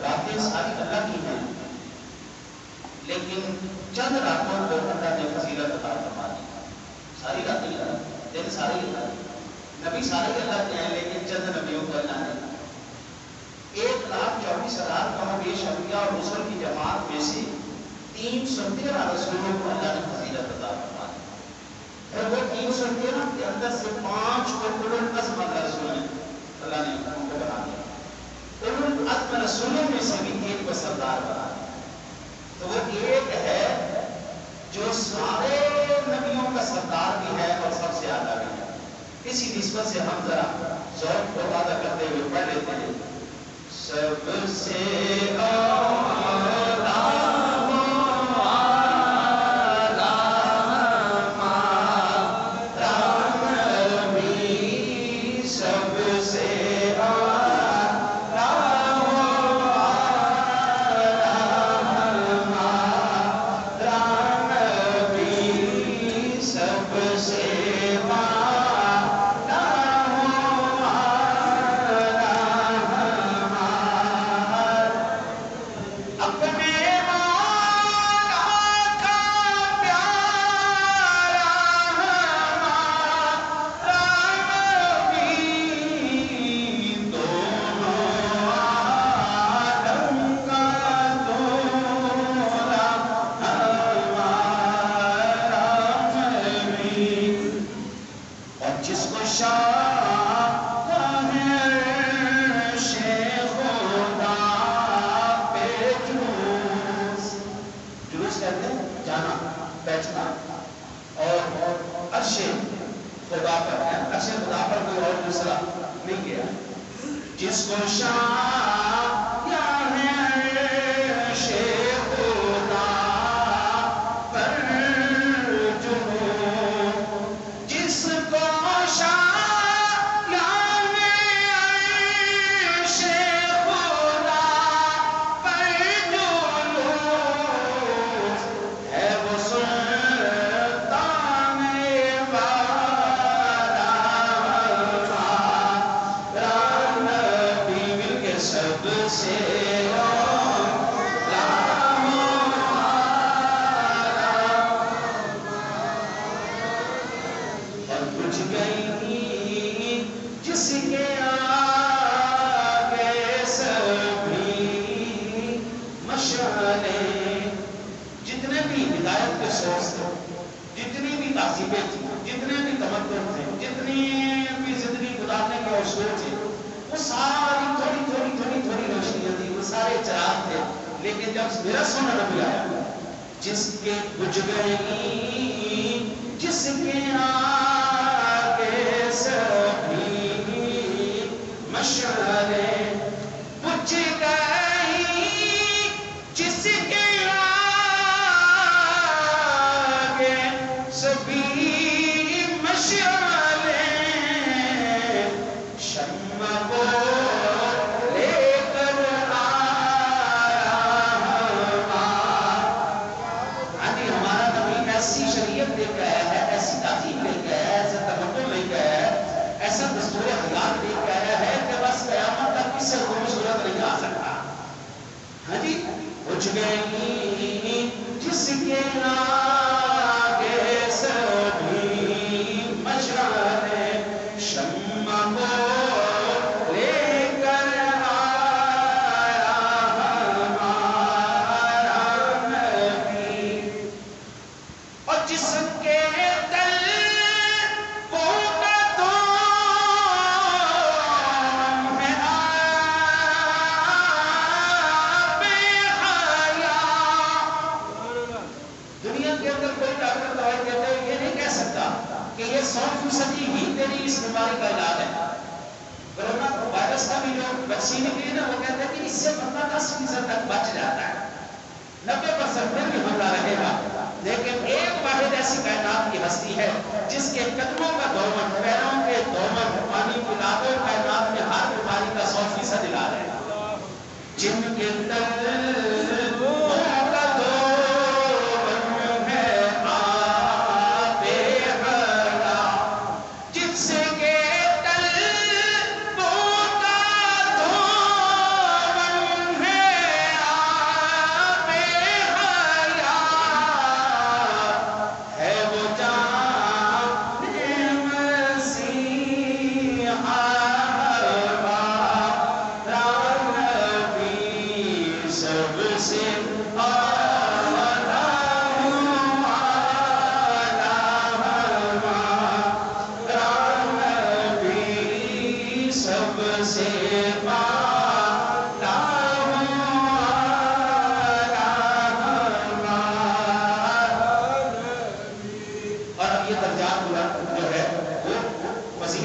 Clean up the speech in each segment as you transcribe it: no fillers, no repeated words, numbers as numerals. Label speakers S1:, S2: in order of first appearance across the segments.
S1: راتیں ساری اللہ کی ہیں، لیکن چند راتوں کو اللہ نے فضیلت عطا فرما دی. ساری راتیں اللہ، دن سارے اللہ، نبی سارے اللہ کے ہیں، لیکن چند نبیوں کو اللہ نے 1,24,000 کم و بیش انبیاء اور رسل کی جماعت میں سے 313 رسولوں کو اللہ نے فضیلت عطا فرما دی. اور وہ 313 کے اندر سے 5 کو اولو العزم رسول ہیں، اللہ نے ان کو بنا دیا. اولو العزم رسولوں میں سے بھی ایک کو سردار بنا دیا. تو وہ ایک ہے جو سارے نبیوں کا سردار بھی ہے اور سب سے اعلیٰ بھی ہے. اسی نسبت سے ہم ذرا ذوق کو وعدہ کرتے ہوئے پڑھ لیتے ہیں. سب سے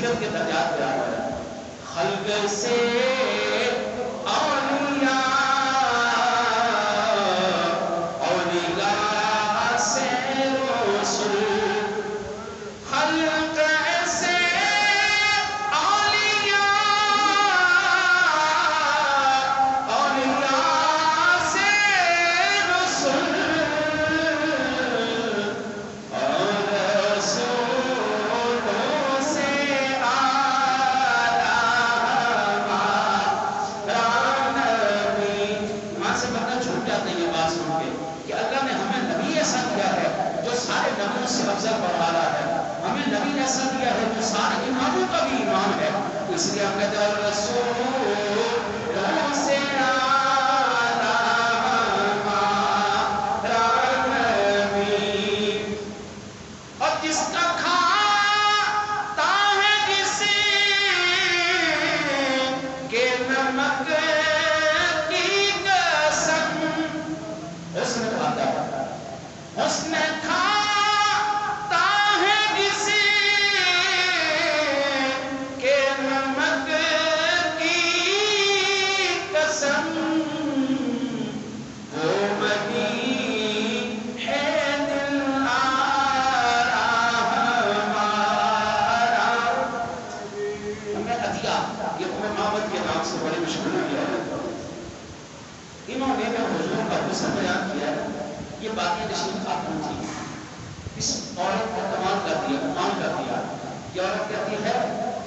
S1: فضیلت کے درجات پہ آ گیا. خلق سے اولیاء، اولیاء سے رسول، خلق سے اولیاء، اولیاء سے رسول، اور رسولوں سے آلہ نبی. وہاں سے بندہ چھوٹ جاتا ہے یہ بات سن کے کہ اللہ نے ہمیں نبی ایسا دیا ہے جو سارے نبیوں سے افضل بڑھانا ہے، ہمیں نبی ایسا دیا ہے جو سارے اماموں کا بھی امام ہے. اس لیے ہم کہتے ہیں رسولوں سے آلہ نبی. اور جس کا کھاتا ہے کسی کے نمک کی قسم، اس نے کھاتا ہے، اس نے کھاتا ہے کسی کے نمک کی قسم، وہ مدی ہے دل آرا ہمارا. ہمیں عطیہ یہ محمد کے نام سے بڑے مشہور کیا ہے. انہوں نے حضور کا حسن بیان کیا ہے. یہ باقی نشین خاتون تھی. اس عورت کو کمال کر دیا، کمال کر دیا. یہ عورت کہتی ہے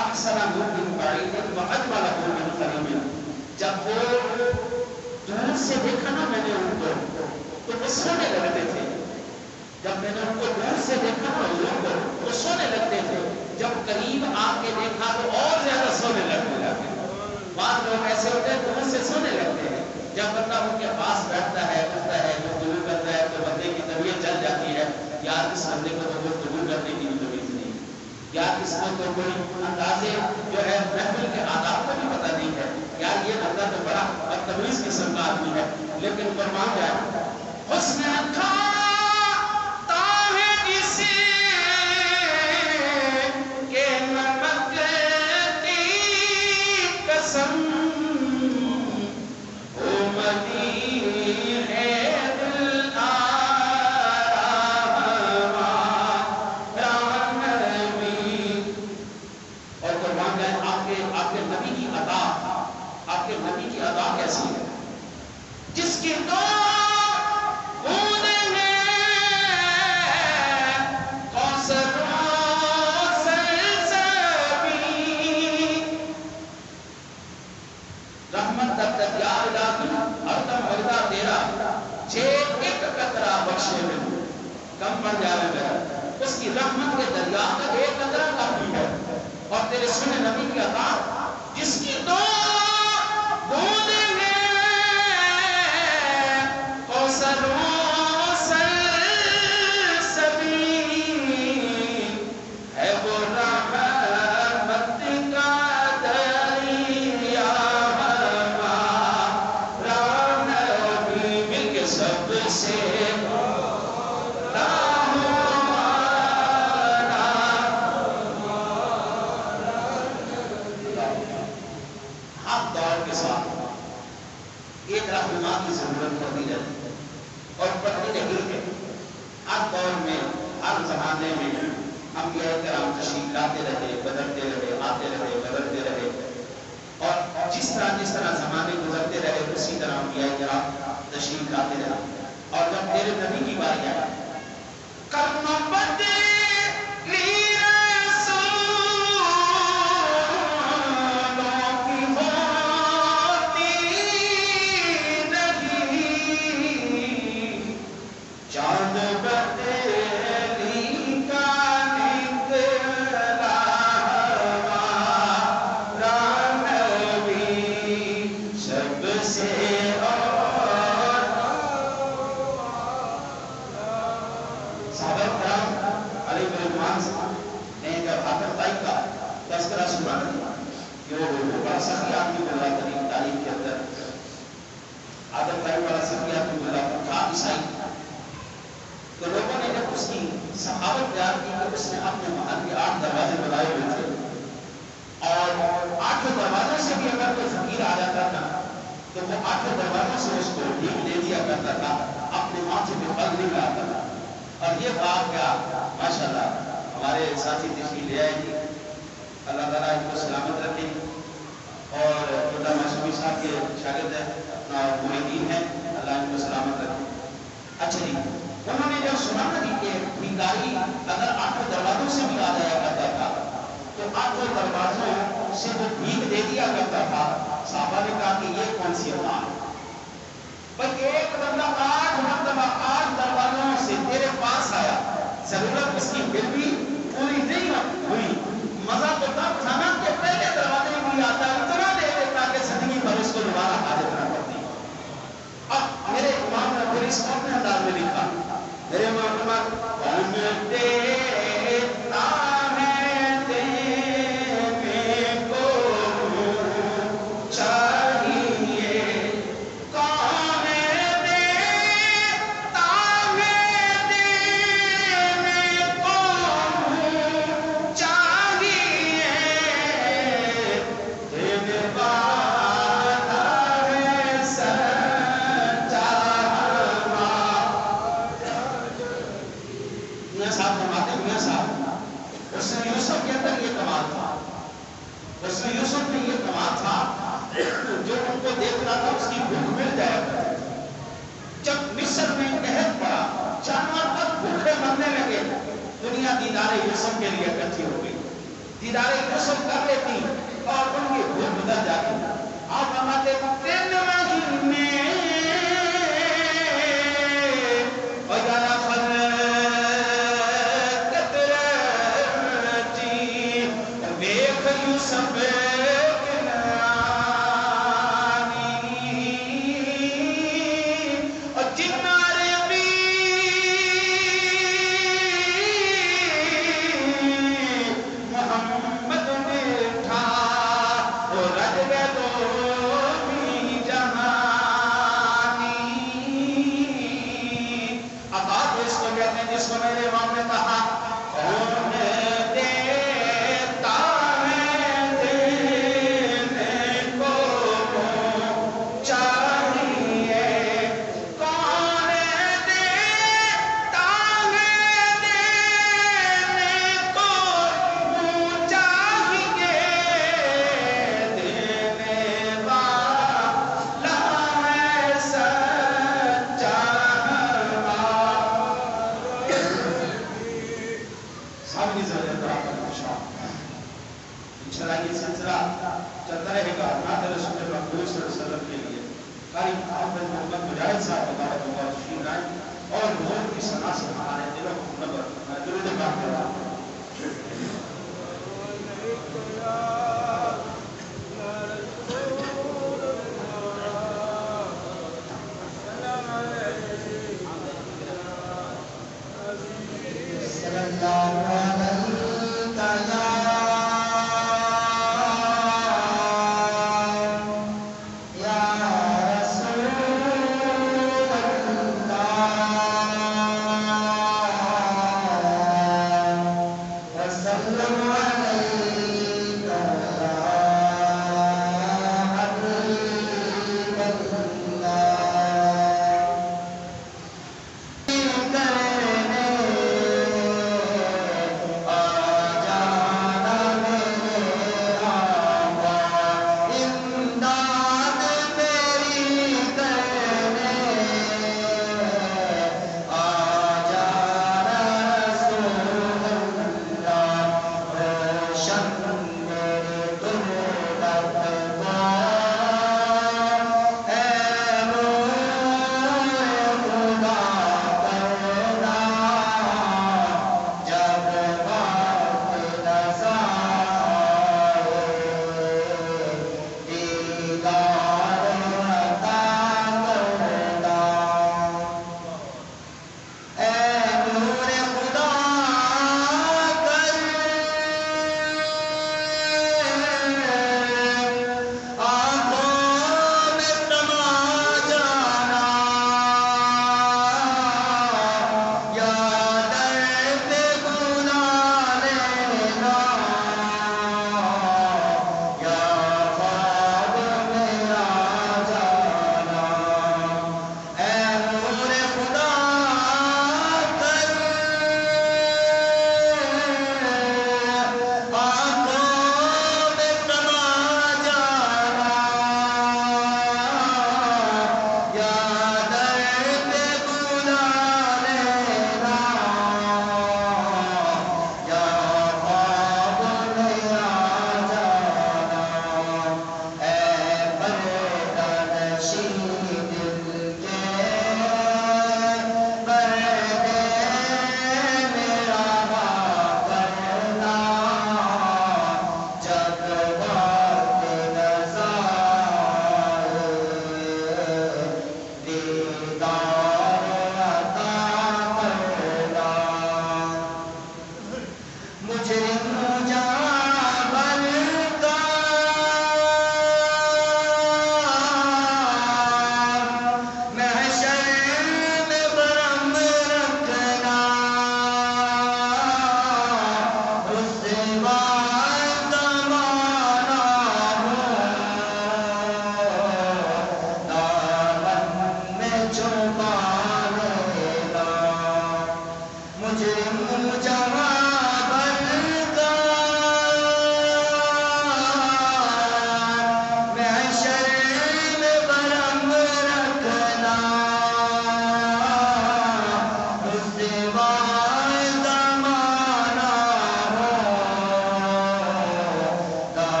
S1: احسن من بعید واجمل من قریب. جب وہ دور سے دیکھا نا میں نے ان کو تو وہ سونے لگتے تھے. جب میں نے ان کو دور سے دیکھا نا حضور کو وہ سونے لگتے تھے. جب قریب آ کے دیکھا تو اور زیادہ سونے لگنے لگے. بعض لوگ ایسے ہوتے ہیں دور سے سونے لگتے ہیں. جب بندہ ان کے پاس بیٹھتا ہے اٹھتا ہے گفتگو کرتا ہے تو بندے کی طبیعت جل جاتی ہے. یار اس بندے کو تو گفتگو کرنے کی بھی طبیعت نہیں، یار اس کو تو کوئی اندازے جو ہے محفل کے آداب کو بھی پتہ نہیں ہے، یار یہ بندہ تو بڑا بدتمیز قسم کا آدمی ہے. لیکن فرمان جائے حسن کھاتا ہے کسی کے نمک کی قسم، وہ مدی ہے دل آرا ہمارا نبی. اور قربان جائے آپ کے نبی کی عطا، آپ کے نبی کی عطا کیسی ہے؟ جس کی دو بوندیں ہیں کوثر و سلسبیل، رحمت تک یا الہی ہردم وعدہ تیرا، جے ایک قطرہ بخشے میں کم پڑ جائے میرا. اس کی رحمت کے دریا کا ایک قطرہ کافی ہے. اور تیرے سنے نبی کی عطا جس کی دو بوندیں ہیں کوثر و سلسبیل، ہے وہ رحمت کا دریا ہمارا نبی. مل کے سب سے رہنما کی ضرورت ہوتی رہتی اور پڑھنے نہیں ہے. ہر دور میں ہر زمانے میں انبیاء کرام تشریف لاتے رہے، بدلتے رہے، آتے رہے، بدلتے رہے. اور جس طرح زمانے گزرتے رہے اسی طرح انبیاء کرام تشریف لاتے رہے. اور جب تیرے نبی کی باری آئی کرم بدلی تو لوگوں نے جب اس کی سخاوت بیان کی کہ اس نے اپنے محل کے 8 دروازے بنائے ہوئے تھے آٹھ دروازوں سے اس کو بھیگ دے دیا کرتا تھا، اپنے ماتھے پہ پگ نہیں لاتا تھا. اور یہ بات کیا ماشاءاللہ ہمارے ساتھی تشریف لے آئے گی، اللہ تعالیٰ ان کو سلامت رکھے. اور خدا معصومی صاحب کے شاگرد ہیں، اپنا مریدین ہیں، اللہ ان کو سلامت رکھے. اچھا جی، انہوں نے جب سنا نا جی کہ بھکاری اگر آٹھ دروازوں سے بھی آ جایا کرتا تھا تو آٹھ دروازوں سے وہ بھیگ دے دیا کرتا تھا. صحابہ نے کہا کہ یہ کون سی عطا ہے بھائی، ایک بندہ آٹھ مرتبہ آٹھ دروازوں سے تیرے پاس آیا، ضرورت اس کی پھر بھی پوری نہیں ہوئی. مزہ تو تب تھا نا کہ پہلے دروازے بھی آتا اتنا دے دیتا کہ زندگی بھر اس کو دوبارہ حاجت نہ پڑتی. اب میرے امام نے پھر اس اپنے انداز میں لکھا، میرے امام کون دیتا ہے دینے کو چاہیے، کون دیتا ہے دینے کو چاہیے، دینے والا ہے سچا میاں صاحب فرماتے ہیں، میاں صاحب اس نے یوسف کے اندر یہ کمال تھا، اس نے یوسف میں یہ کمال تھا جو ان کو دیکھنا تھا اس کی بھوک مل جائے. جب مصر میں قحط پڑا، جانور تک بھوکے مرنے لگے، دنیا دیدار یوسف کے لیے اکٹھی ہو گئی، دیدار یوسف کر لیتی اور ان کی بھوک بدل جاتی. آپ فرماتے 3 مہینے بجایا یوسف اور جنارے بھی محمد بیٹھا اور رج گئے تو بھی جہانی. اب آپ اس کو کہتے ہیں جس کو میرے امام نے کہا کون دیتا ہے دینے کو چاہیے، کون دیتا ہے دینے کو چاہیے، دینے والا ہے سچا. سب کی ضرورت انشاءاللہ یہ سلسلہ چلتا رہے گا. نعت رسول مقبول صلی اللہ علیہ وسلم کے لیے قاری حافظ محمد مجاہد صاحب مبارک اللہ تشریف لائیں اور حضور کی ثنا سے ہمارے دلوں کو درود پاک کرا.
S2: وسلم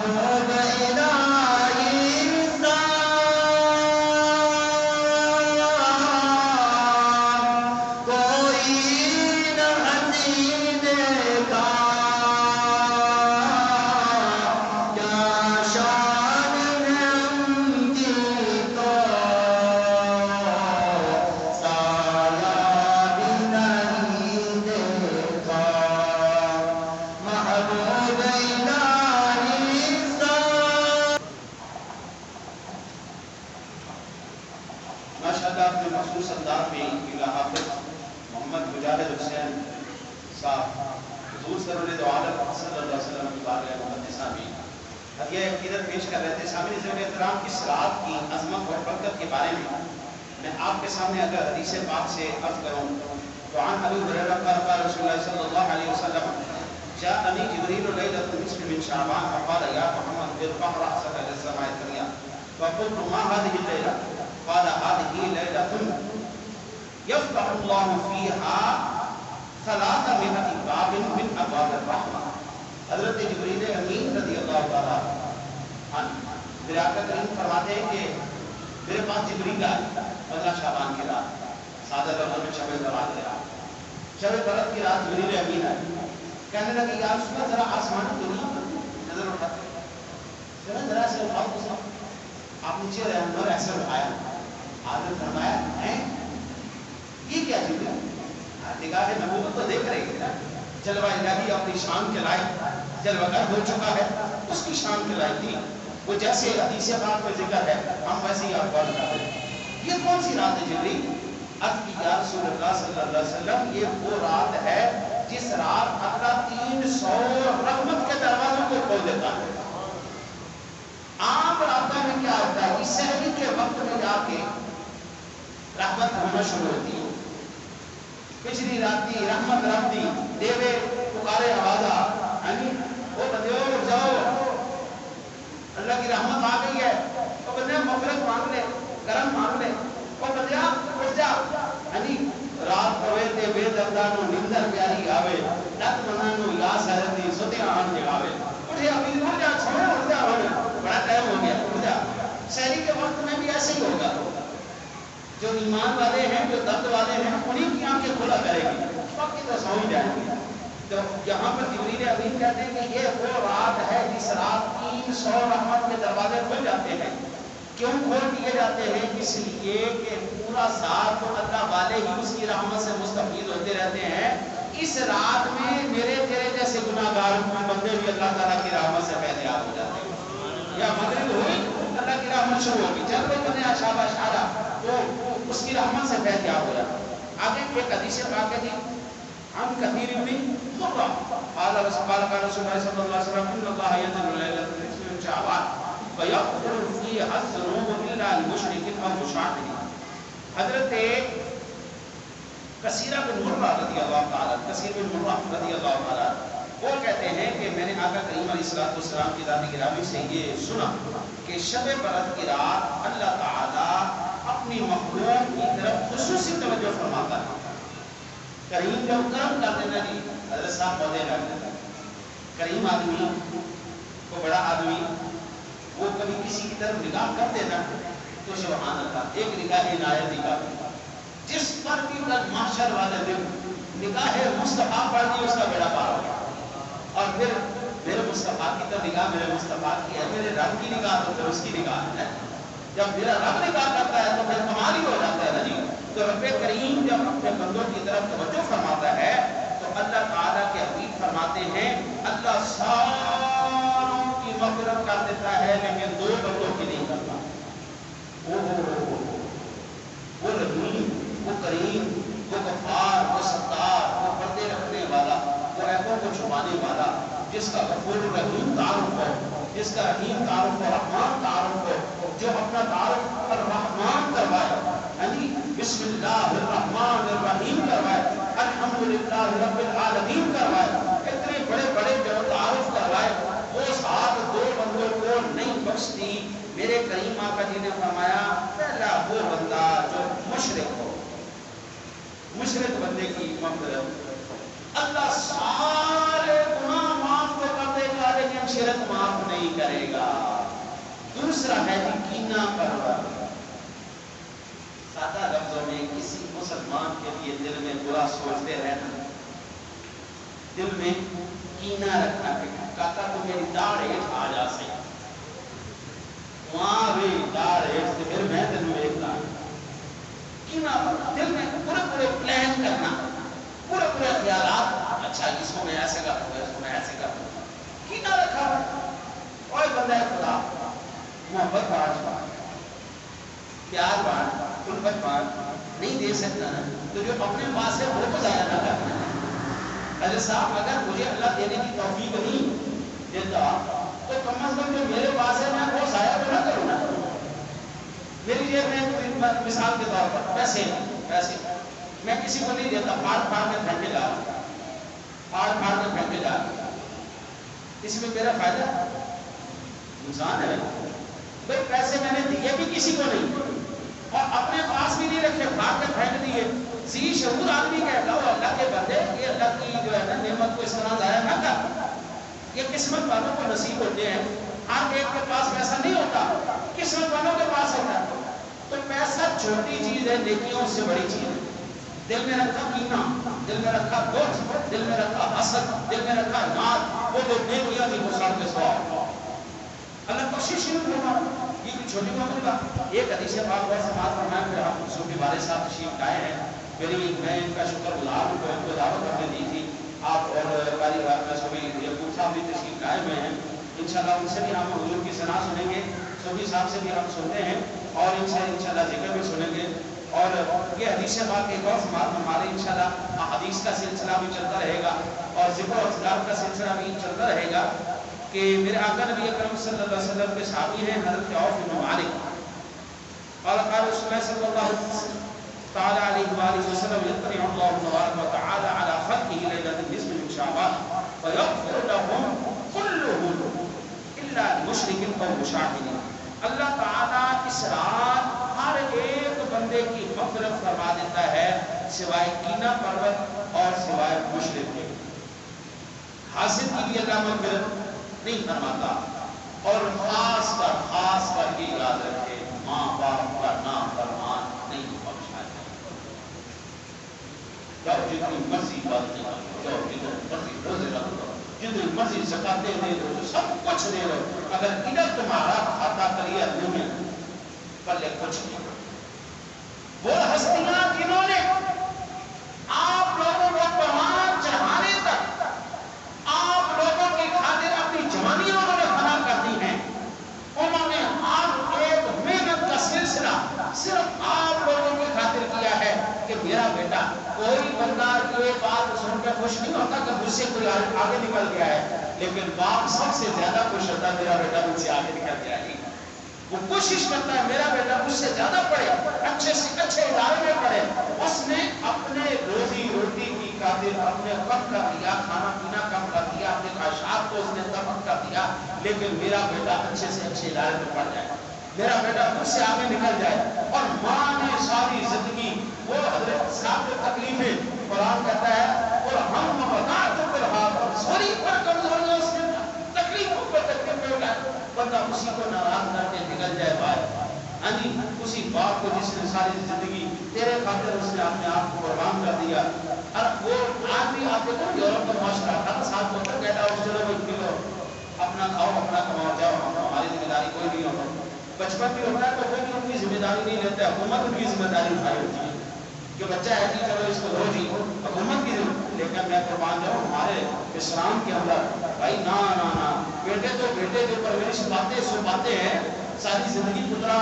S1: محبوب ماشاءاللہ اپنے مخصوص انداز میں حافظ محمد مجاہد حسین صاحب حضور سرور دو عالم صلی اللہ علیہ وسلم کی بارگاہ مقدسہ میں ہدیہ عقیدت پیش کر رہے تھے. سامعین عزیز احترام کی صلات کی عظمت اور برکت کے بارے میں آپ کے سامنے اگر حدیث پاک سے عرض کروں تو عن ابی ہریرہ قال رسول اللہ صلی اللہ علیہ وسلم جاءنی جبریل لیلۃ النصف من شعبان فقال یا محمد ارفع رأسك الى السماء الدنيا فقلت ما هذه الليلة قال هذه ليلة يفتح الله فيها 300 باب من ابواب الرحمة. حضرت جبریل امین رضی اللہ تعالیٰ عنہ میرے آقا کریم فرماتے ہیں کہ میرے پاس جبریل آئے 15 شعبان کی رات، سادہ لفظوں میں شب برات کی رات، شب برات کی رات جبریل امین آئے. کہنے لگے یا رسول اللہ ذرا آسمان دنیا پر نظر اٹھاتے ذرا سے اٹھاؤ تو صاحب. آپ نیچے رہے ہوں اور ایسے اٹھایا، حضرت فرمایا ہیں یہ کیا چیز ہے؟ نگاہ نبوت تو دیکھ رہی ہے، جلوہ الہی اپنی شان کے لائق جلوہ گر ہو چکا ہے، اس کی شان کے لائق تھی. وہ جیسے حدیث پاک میں ذکر ہے ہم ویسے ہی آپ غور کرتے ہیں. یہ کون سی رات ہے جبریل؟ عرض کی یا رسول اللہ صلی اللہ علیہ وسلم یہ وہ رات ہے جس رات اللہ 300 رحمت کے دروازوں کو کھول دیتا ہے. عام راتوں میں کیا ہوتا ہے؟ اس سحری کے وقت میں جا کے رحمت ہونا شروع ہوتی ہے. پچھلی راتی رحمت رب دی دیوے پکارے آوازہ وہ بندے اٹھ جاؤ اللہ کی رحمت آ گئی ہے، وہ بندے مغفرت مانگ لے، کرم مانگ لے، وہ بندے اٹھ جا. رات پوے تے بے دردانو نندر پیاری آوے نت منانو یا سہرتی ستے آن جگاوے. اٹھے ابھی اٹھ جا چھوڑے اٹھ جا بڑا ٹائم ہو گیا اٹھ جا. سحری کے وقت میں بھی ایسے ہی ہوگا. جو ایمان والے ہیں جو درد والے ہیں انہیں کی آنکھیں کھلا کرے گی، باقی تو سو ہی جائیں گے. تو یہاں پر جبریل امین کہتے ہیں کہ یہ وہ رات ہے جس رات 300 رحمت کے دروازے کھل جاتے ہیں. کیوں کھول دیے جاتے ہیں؟ اس لیے کہ پورا سال تو اللہ والے ہی اس کی رحمت سے مستفید ہوتے رہتے ہیں. اس رات میں میرے تیرے جیسے گناہگار بندے بھی اللہ تعالیٰ کی رحمت سے فیضیاب ہو جاتے ہیں. یا مغرب ہوئی اللہ کی رحمت شروع ہوگی، چل کوئی بندے شابہ شارہ تو اس کی رحمت سے فیضیاب ہو جاتا ہے. آگے ایک حدیث پاک ہے جی ہم کثیر ابن مرہ قال رسول اللہ صلی اللہ علیہ وسلم ان اللہ ينزل ليلة النصف من شعبان فيغفر فيها الذنوب الا للمشرك او مشاهد. حضرت کثیر بن مرہ رضی اللہ تعالی کثیر بن مرہ رضی اللہ تعالی وہ کہتے ہیں کہ میں نے آقا کریم علیہ السلام کی ذات گرامی سے یہ سنا کہ شب برات کی رات اللہ تعالی اپنی مخلوق کی طرف خصوصی توجہ فرماتا ہے. کریم جب کرم کر دینا جی حضرت صاحب پودے لگ دیتا ہے. کریم آدمی کو بڑا آدمی وہ کبھی کسی کی طرف نگاہ کر دینا تو سبحان اللہ ایک نگاہ عنایت نگاہ جس پر بھی محشر والے دن نگاہ مصطفیٰ پڑھ دی اس کا بیڑا پار ہو گیا. اور پھر میرے مصطفیٰ کی تو نگاہ میرے مصطفیٰ کی ہے، میرے رب کی نگاہ تو پھر اس کی نگاہ ہے. جب میرا رب نگاہ کرتا ہے تو پھر کمال ہی ہو جاتا ہے نا جی. تو رب کریم جب اپنے بندوں کی طرف توجہ فرماتا ہے تو اللہ تعالیٰ کے حبیب فرماتے ہیں اللہ ساروں کی مغفرت کر دیتا ہے لیکن 2 بندوں کی نہیں کرتا. وہ رحیم، وہ کریم، وہ غفار، وہ ستار، وہ پردے رکھنے والا، وہ عیبوں کو چھپانے والا، جس کا غفور رحیم تعارف ہو، جس کا رحیم تعارف ہو، رحمان تعارف ہو، جو اپنا تعارف الرحمان کروائے، بسم اللہ الرحمن الرحیم کروائے، الحمدللہ رب العالمین کروائے، اتنے بڑے بڑے جو تعارف کروائے، وہ ساتھ 2 بندوں کو نہیں بخشتی. میرے کریم آقا جی نے فرمایا پہلا وہ بندہ جو مشرک ہو، مشرک بندے کی مغفرت اللہ سارے گناہ معاف تو کر دے گا لیکن شرک معاف نہیں کرے گا۔ دوسرا ہے جی کینہ پرور، سادہ لفظوں میں کسی مسلمان کے لیے دل میں برا سوچتے رہنا، دل میں کینہ رکھنا کہ کاکا تو میری داڑھ ہیٹھ آ جا سی، وہاں بھی داڑھ ہیٹھ سے پھر میں دل میں ایک داڑھ کینہ پرور، دل میں پورے پلان کرنا، پورے خیالات، اچھا اس کو میں ایسے کروں گا، اس کو میں ایسے کروں گا، کینہ رکھا اور بندہ خدا محبت بانٹ، پیار بانٹ، الفت بانٹ نہیں دے سکتا نا، تو جو اپنے پاس ہے وہ تو ضائع نہ کرنا ہے۔ حضرت صاحب اگر مجھے اللہ دینے کی توفیق نہیں دیتا تو کم از کم جو میرے پاس ہے میں وہ ضائع تو نہ کروں نا۔ میری جیب میں مثال کے طور پر پیسے میں کسی کو نہیں دیتا، پھاڑ کے پھینکے جا رہا، پھاڑ کے پھینکے جا رہا، اس میں میرا فائدہ نقصان ہے بھائی، پیسے میں نے دیے بھی کسی کو نہیں اور اپنے پاس بھی نہیں رکھے، پھاڑ کے پھینک دیے۔ ذی شعور آدمی کہتا ہو اللہ کے بندے یہ اللہ کی جو ہے نا نعمت کو اس طرح ضائع نہ کر، یہ قسمت والوں کو نصیب ہوتے ہیں، ہر ایک کے پاس پیسہ نہیں ہوتا، قسمت والوں کے پاس ہوتا ہے۔ تو پیسہ چھوٹی چیز ہے، نیکیوں سے بڑی چیز ہے۔ دل میں رکھا کینہ، دل میں رکھا بغض، دل میں رکھا حسد، دل میں رکھا نار، وہ جو نیکیاں تھی وہ سب کے سوا اللہ کوشش نہیں ہوگا، یہ کوئی چھوٹی بات ہوگا۔ ایک حدیث پاک اور سماعت فرمایا، پھر ہم صوفی والد صاحب تشریف لائے ہیں، میں ان کا شکر گزار ہوں کہ ان کو دعوت ہم نے دی تھی، آپ اور قاری صوفی یعقوب صاحب بھی تشریف لائے ہوئے ہیں، انشاءاللہ ان سے بھی ہم حضور کی ثنا سنیں گے، صوفی صاحب سے بھی ہم سنتے ہیں اور ان سے انشاءاللہ ذکر بھی سنیں گے۔ اور یہ حدیث پاک ایک اور سماعت ہمارے انشاءاللہ حدیث کا سلسلہ بھی چلتا رہے گا اور ذکر و اذکار کا سلسلہ بھی چلتا رہے گا کہ میرے آقا نبی اکرم صلی اللہ علیہ وسلم کے صحابی ہیں حضرت عوف بن مالک، اور قال رسول اللہ صلی اللہ تعالی علیہ وآلہ وسلم یطلع اللہ تبارک و تعالی علی خلقہ لیلۃ النصف من شعبان فیغفر لهم كلهم الا المشرک او مشاہد۔ اللہ تعالیٰ اس رات ہر ایک بندے کی مغفرت فرما دیتا ہے سوائے کینہ پرور اور سوائے مشرک کے، حاسد کی بھی اللہ مغفرت نہیں فرماتا۔ اور خاص کر یہ یاد رکھے ماں باپ کا نافرمان نہیں بخشا جاؤ، جتنی مرضی بات نہیں جاؤ، جتنی مرضی روزے رکھو، جتنی مرضی زکاتیں دے دو، سب کچھ دے دو، اگر ادھر تمہارا کھاتا کلیئر نہیں ہے پلے کچھ نہیں۔ وہ ہستیاں جنہوں نے آپ لوگوں کو پروان چڑھانے تک آپ لوگوں کی خاطر اپنی جوانیاں انہوں نے فنا کر دی ہیں، انہوں نے آپ ایک محنت کا سلسلہ صرف آپ لوگوں کی خاطر کیا ہے کہ میرا بیٹا، کوئی بندہ یہ بات سن کے خوش نہیں ہوتا کہ مجھ سے کوئی آگے نکل گیا ہے، لیکن باپ سب سے زیادہ خوش ہوتا ہے میرا بیٹا مجھ سے آگے نکل گیا ہے، وہ کوشش کرتا ہے میرا بیٹا مجھ سے زیادہ پڑھے، اچھے سے اچھے ادارے میں پڑھے۔ اس نے اپنے روزی روٹی کی خاطر اپنے کم کر دیا، کھانا پینا کم کر دیا، اپنے خواہشات کو اس نے کم کر دیا، لیکن میرا بیٹا اچھے سے اچھے ادارے میں پڑھ جائے، میرا بیٹا مجھ سے آگے نکل جائے۔ اور ماں نے ساری زندگی وہ حضرت صاحب کو تکلیفیں، قرآن کہتا ہے اور ہم وضاعت الحاق سوری پر کمزوریوں سے تکلیفوں کو تکلیف میں اٹھائے، بندہ اسی کو ناراض کر کے نکل جائے باہر، ہاں جی، اسی باپ کو جس نے ساری زندگی تیرے خاطر اس نے اپنے آپ کو قربان کر دیا۔ اور وہ آدمی آپ دیکھو یورپ کا معاشرہ ہر ساتھ ہوتا کہتا ہے چلو بھائی پھرو اپنا کھاؤ اپنا کماؤ جاؤ، ہماری ذمہ داری کوئی نہیں ہوتا۔ بچپن بھی ہوتا ہے تو وہ بھی ان کی ذمہ داری نہیں لیتے، حکومت کی ذمہ داری اٹھائی ہوتی ہے کہ بچہ ہے جی چلو اس کو دو جی، حکومت کی ذمہ۔ لیکن میں قربان جاؤں ہمارے اسلام کے اندر بھائی نا نا نا، بیٹے تو بیٹے جو پرورش پاتے سو پاتے ہیں، ساری زندگی پترا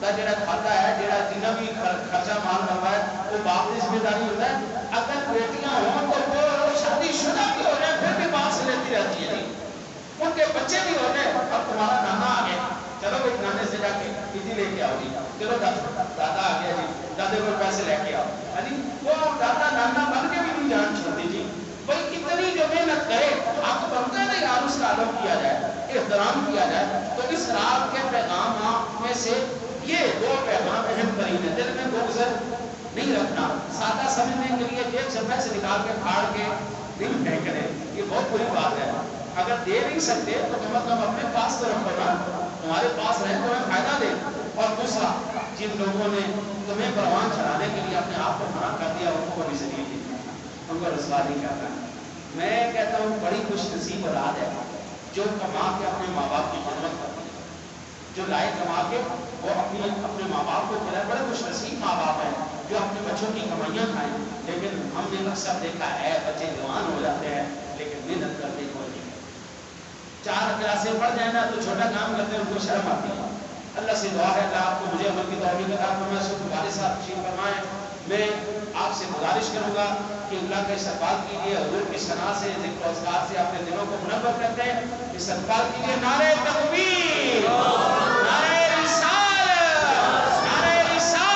S1: کا جڑا کھاتا ہے، جڑا جنہ بھی خرچہ مال رہا ہے وہ باپ کی ذمہ داری ہوتا ہے۔ اگر بیٹیاں ہوں تو وہ شادی شدہ بھی ہو جائے پھر بھی باپ سے لیتی رہتی ہے، ان کے بچے بھی ہو جائے، اب تمہارا نانا آ گیا، چلو بھائی نانے سے جا کے کسی لے کے آؤ جی، چلو دادا آ گیا جی، دادے کو پیسے لے کے آؤ جی، وہ دادا نانا بن کے بھی نہیں جان چھوڑتی جی، بھائی اتنی جو محنت کرے آپ کو بنتا ہے نا یار اس کا ادب کیا جائے، احترام کیا جائے۔ تو اس رات کے پیغام میں سے یہ دو پیغام اہم ترین ہے، دل میں بغض نہیں رکھنا، سادہ سمجھنے کے لیے جیب سے پیسے نکال کے پھاڑ کے نہیں پھینکنے، یہ بہت بری بات ہے۔ اگر دے نہیں سکتے تو کم از کم اپنے پاس تو رکھو نا، تمہارے پاس رہے تو ہمیں فائدہ دے. اور دوسرا، جن لوگوں نے تمہیں پروان چڑھانے کے لیے اپنے آپ کو منع کر دیا ان کو بھی ذلیل نہیں، ان کو رسوا نہیں کرنا. میں کہتا ہوں بڑی خوش نصیب اولاد ہے جو کما کے اپنے ماں باپ کی خدمت کرتی ہے، جو لائے کما کے وہ اپنے ماں باپ کو کھلائے. بڑے خوش نصیب ماں باپ ہیں جو اپنے بچوں کی کمائیاں کھائیں. لیکن ہم نے اکثر دیکھا ہے بچے جوان ہو جاتے ہیں لیکن محنت کرتے کوئی نہیں. 4 کلاسیں پڑھ جائیں نا تو چھوٹا کام کرتے ہیں ان کو شرم آتی ہے. اللہ سے دعا ہے کہ آپ کو مجھے عمل کی توفیق عطا فرمائے. سب والد صاحب تشریف فرمائیں. میں آپ سے گزارش کروں گا کہ اللہ کا استقبال کیجیے، حضور کی ثنا سے، ذکر و اذکار سے اپنے دلوں کو منور کرتے ہیں. استقبال کیجیے. نعرہ تکبیر، نعرہ رسالت، نعرہ رسالت.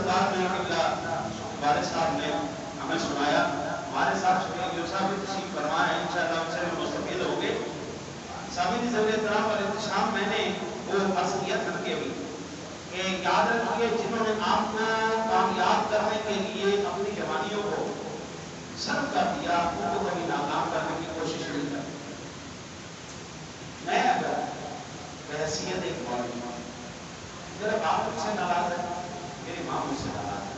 S1: سرکار نے ہمارے صاحب نے ہمیں سنایا، ہمارے صاحب شکریہ صاحب بھی تشریف فرمائے، انشاءاللہ ان سے ہم مستفید ہوں گے۔ سامعین ذوی احترام اور احتشام، میں نے وہ عرض کیا تھا کہ یاد رکھیے جنہوں نے آپ کو کامیاب کرنے کے لیے اپنی جوانیوں کو صرف کر دیا، ان کو کبھی ناکام کرنے کی کوشش نہیں کرتی۔ میں اگر بحیثیت ایک مولوی، میرا باپ مجھ سے ناراض ہے، میری ماں مجھ سے ناراض ہے،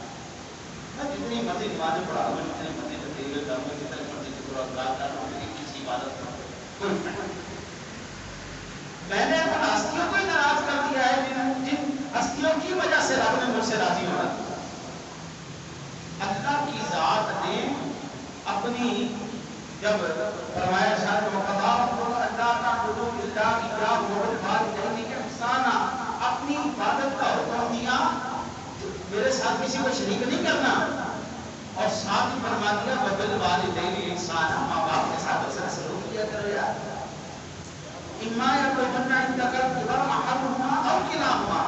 S1: میں جتنی مرضی نمازیں پڑھا ہوں، جتنے مرضی تقریریں کروں، جتنے مرضی ذکر و اذکار کروں، لیکن کسی عبادت کا کوئی فائدہ نہیں۔ میں نے ان ہستیوں کو ہی ناراض کر دیا ہے جن ہستیوں کی وجہ سے رب نے مجھ سے راضی ہونا تھا۔ اللہ کی ذات نے اپنی جب فرمایا شاہ وقضا ربک الا تعبدوا الا ایاہ وبالوالدین احسانا، اپنی عبادت کا حکم دیا، میرے ساتھ کسی کو شریک نہیں کرنا، اور ساتھ ہی فرما دیا وبالوالدین احسانا، ماں باپ کے ساتھ اچھا سلوک کیا کرو یار۔ اما یبلغن عندک الکبر احدہما او کلاہما،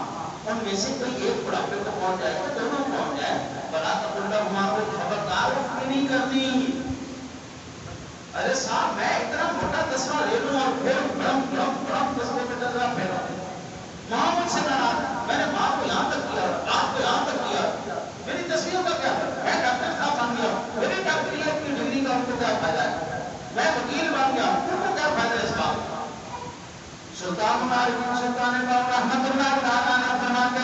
S1: ان میں سے کوئی ایک بڑھاپے کو پہنچ جائے تو دونوں پہنچ جائے، فلا تقل لہما اف، خبردار اف بھی نہیں کرنی۔ ارے صاحب میں اتنا موٹا تسمہ لے لوں اور پھر برم برم برم تسمے پہ ڈر رہا پھیرا، ماں مجھ سے ناراض، میں نے ماں کو یہاں تک کیا، آپ کو یہاں تک کیا، میری تصویروں کا کیا ہے؟ میں ڈاکٹر صاحب بن گیا، میری ڈاکٹریت کی ڈگری کا ان کو کیا فائدہ ہے؟ میں وکیل بن گیا، ان کو کیا فائدہ ہے اس بات؟ سلطان عمر سلطان باؤ رحمت اللہ تعالیٰ نے فرماتے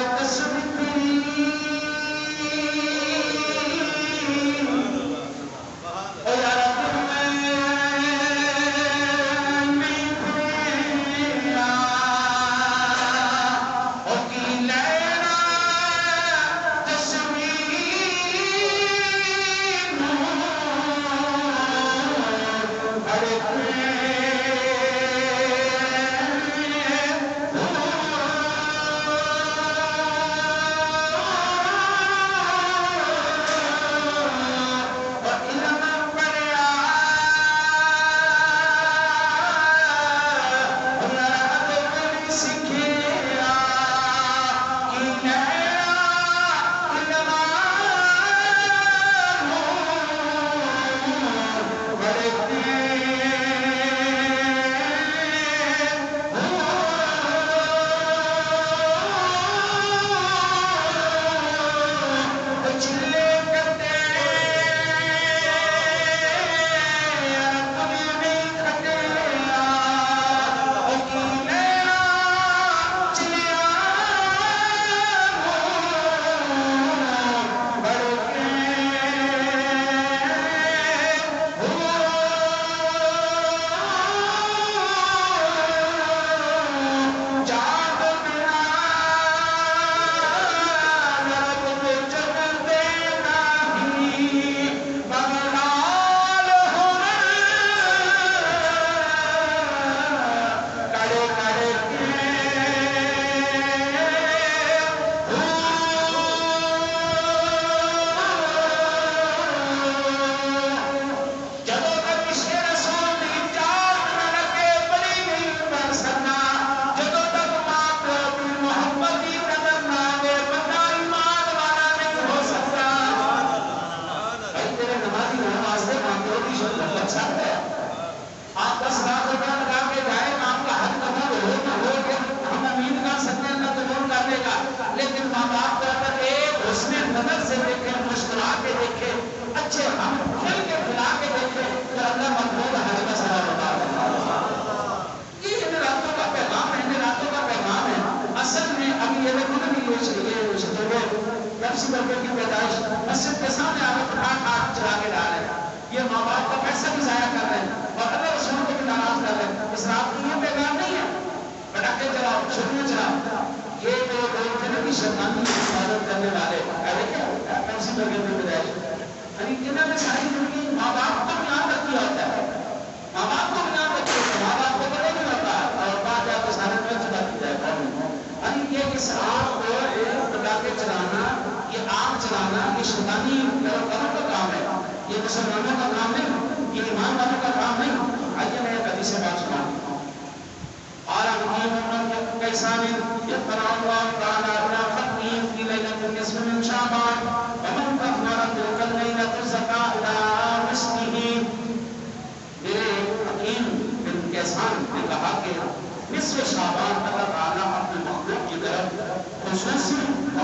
S3: يطلع الله تعالى على خلقه في ليلة النصف من شعبان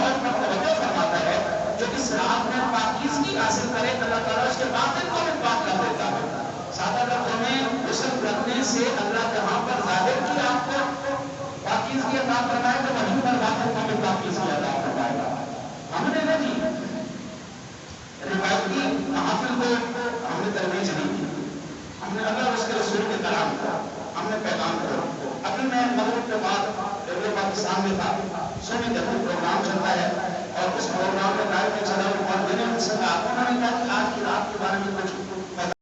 S1: اور پر توجہ فرماتا ہے جو اس رات میں پاکیزگی حاصل کرے اللہ تعالیٰ اس کے باطن کو بھی پاک کر دیتا ہے. سادہ لفظوں میں غسل کرنے سے اللہ جہاں پر ظاہر کی آپ کو پاکیزگی عطا فرمائے تو وہیں پر باطن کو بھی پاکیزگی عطا فرمائے گا. ہم نے نہ جی روایتی محافل کو ہم نے ترویج نہیں کی. ہم نے اللہ اس کے رسول کے کلام کو ہم نے پیغام کو ابھی میں مغرب کے بعد ریڈیو پاکستان میں تھا سونے کا پروگرام چلتا ہے